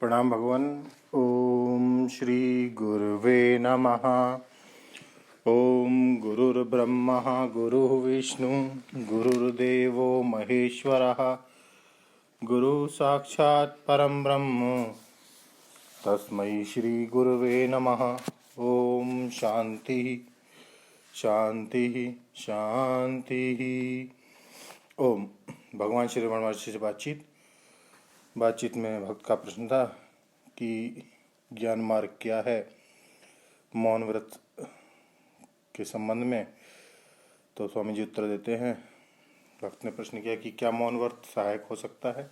प्रणाम भगवान। ओम श्री गुरुवे नमः। ओम गुरुर्ब्रह्मा गुरुर्विष्णु गुरुर्देवो महेश्वरः गुरु साक्षात् परम ब्रह्म तस्मै श्री गुरुवे नमः। ओम शांति शांति शांति। ओम भगवान श्री रमण महर्षि से बातचीत में भक्त का प्रश्न था कि ज्ञान मार्ग क्या है मौन व्रत के संबंध में। तो स्वामी जी उत्तर देते हैं। भक्त ने प्रश्न किया कि क्या मौन व्रत सहायक हो सकता है।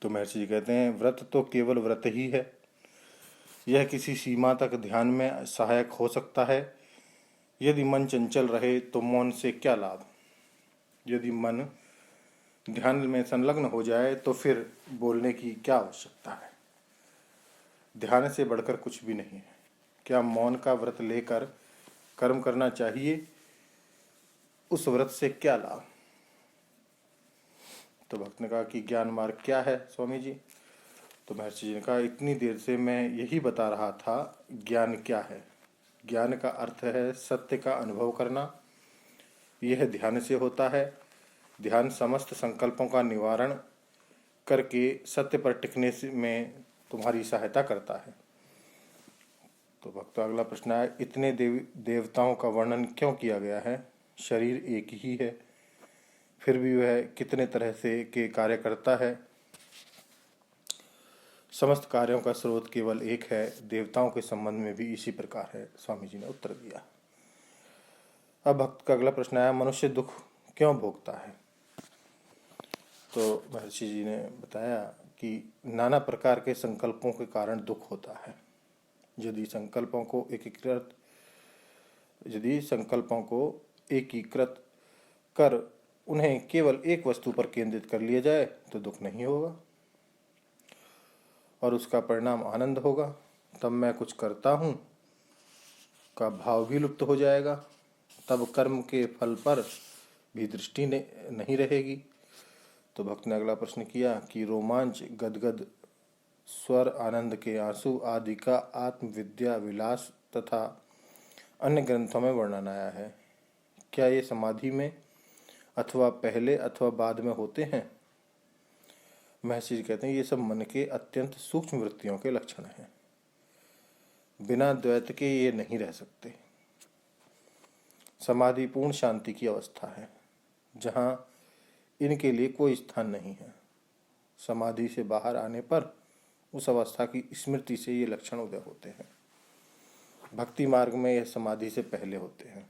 तो महर्षि जी कहते हैं, व्रत तो केवल व्रत ही है। यह किसी सीमा तक ध्यान में सहायक हो सकता है। यदि मन चंचल रहे तो मौन से क्या लाभ। यदि मन ध्यान में संलग्न हो जाए तो फिर बोलने की क्या आवश्यकता है। ध्यान से बढ़कर कुछ भी नहीं है। क्या मौन का व्रत लेकर कर्म करना चाहिए, उस व्रत से क्या लाभ। तो भक्त ने कहा कि ज्ञान मार्ग क्या है स्वामी जी। तो महर्षि जी ने कहा, इतनी देर से मैं यही बता रहा था ज्ञान क्या है। ज्ञान का अर्थ है सत्य का अनुभव करना। यह ध्यान से होता है। ध्यान समस्त संकल्पों का निवारण करके सत्य पर टिकने में तुम्हारी सहायता करता है। तो भक्त अगला प्रश्न है, इतने देवताओं का वर्णन क्यों किया गया है। शरीर एक ही है, फिर भी वह कितने तरह से के कार्य करता है। समस्त कार्यों का स्रोत केवल एक है। देवताओं के संबंध में भी इसी प्रकार है। स्वामी जी ने उत्तर दिया। अब भक्त का अगला प्रश्न आया, मनुष्य दुख क्यों भोगता है। तो महर्षि जी ने बताया कि नाना प्रकार के संकल्पों के कारण दुख होता है। यदि संकल्पों को एकीकृत कर उन्हें केवल एक वस्तु पर केंद्रित कर लिया जाए तो दुख नहीं होगा और उसका परिणाम आनंद होगा। तब मैं कुछ करता हूँ का भाव भी लुप्त हो जाएगा। तब कर्म के फल पर भी दृष्टि नहीं रहेगी। तो भक्त ने अगला प्रश्न किया कि रोमांच, गदगद स्वर, आनंद के आंसू आदि का आत्मविद्या विलास तथा अन्य ग्रंथों में वर्णन आया है। क्या ये समाधि में अथवा पहले अथवा बाद में होते हैं। महर्षि जी कहते हैं, ये सब मन के अत्यंत सूक्ष्म वृत्तियों के लक्षण हैं। बिना द्वैत के ये नहीं रह सकते। समाधि पूर्ण शांति की अवस्था है जहाँ इनके लिए कोई स्थान नहीं है। समाधि से बाहर आने पर उस अवस्था की स्मृति से ये लक्षण उदय होते हैं। भक्ति मार्ग में यह समाधि से पहले होते हैं।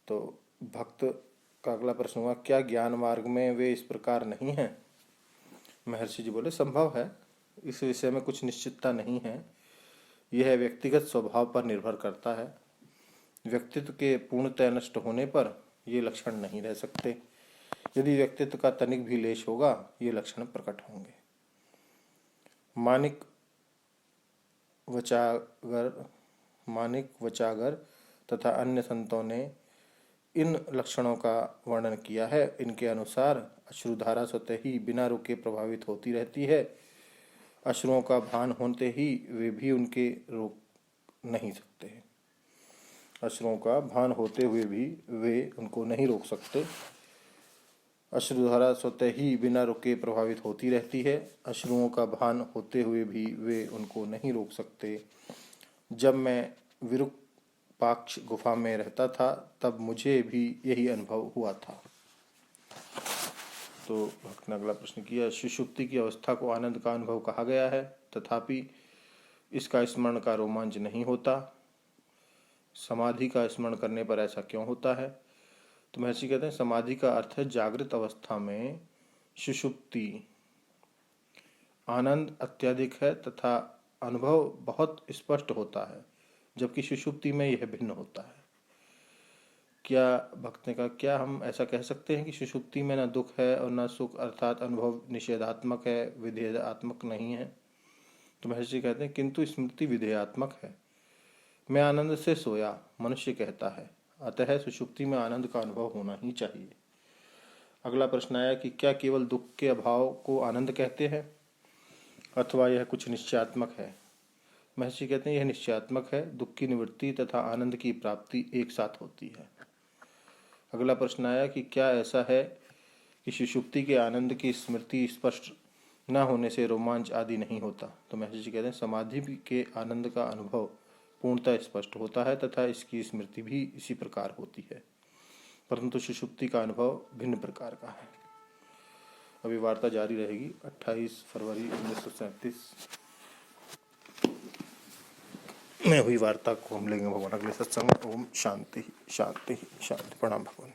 तो भक्त का अगला प्रश्न हुआ, क्या ज्ञान मार्ग में वे इस प्रकार नहीं हैं। महर्षि जी बोले, संभव है। इस विषय में कुछ निश्चितता नहीं है। यह व्यक्तिगत स्वभाव पर निर्भर करता है। व्यक्तित्व के पूर्णतः नष्ट होने पर ये लक्षण नहीं रह सकते। यदि व्यक्तित्व का तनिक भी लेश होगा ये लक्षण प्रकट होंगे। मानिक वचागर तथा अन्य संतों ने इन लक्षणों का वर्णन किया है। इनके अनुसार अश्रुधारा स्वतः ही बिना रुके प्रभावित होती रहती है। अश्रुओं का भान होते ही वे भी उनके रोक नहीं सकते। अश्रुओं का भान होते हुए भी वे उनको नहीं रोक सकते। अश्रुधारा स्वतः ही बिना रुके प्रभावित होती रहती है। अश्रुओं का भान होते हुए भी वे उनको नहीं रोक सकते। जब मैं विरूपाक्ष गुफा में रहता था तब मुझे भी यही अनुभव हुआ था। तो भक्त ने अगला प्रश्न किया, सुषुप्ति की अवस्था को आनंद का अनुभव कहा गया है, तथापि इसका स्मरण का रोमांच नहीं होता। समाधि का स्मरण करने पर ऐसा क्यों होता है। तो महर्षि कहते हैं, समाधि का अर्थ है जागृत अवस्था में सुषुप्ति आनंद अत्यधिक है तथा अनुभव बहुत स्पष्ट होता है, जबकि सुषुप्ति में यह भिन्न होता है। क्या भक्त ने कहा, क्या हम ऐसा कह सकते हैं कि सुषुप्ति में न दुख है और न सुख, अर्थात अनुभव निषेधात्मक है, विधेयात्मक नहीं है। तो महर्षि कहते हैं, किंतु स्मृति विधेयात्मक है। मैं आनंद से सोया, मनुष्य कहता है, अतः सुषुप्ति में आनंद का अनुभव होना ही चाहिए। अगला प्रश्न आया कि क्या केवल दुख के अभाव को आनंद कहते हैं। अथवा यह कुछ निश्चयात्मक है। महर्षि कहते हैं यह निश्चयात्मक है, दुख की निवृत्ति तथा आनंद की प्राप्ति एक साथ होती है। अगला प्रश्न आया कि क्या ऐसा है कि सुषुप्ति के आनंद की स्मृति स्पष्ट न होने से रोमांच आदि नहीं होता। तो महर्षि जी कहते हैं समाधि के आनंद का अनुभव पूर्णतः स्पष्ट होता है तथा इसकी स्मृति भी इसी प्रकार होती है, परंतु सुषुप्ति का अनुभव भिन्न प्रकार का है। अभी वार्ता जारी रहेगी। 28 फरवरी 1937 में हुई वार्ता को हम लेंगे भगवान अगले सत्संग। ओम शांति शांति शांति। प्रणाम भगवान।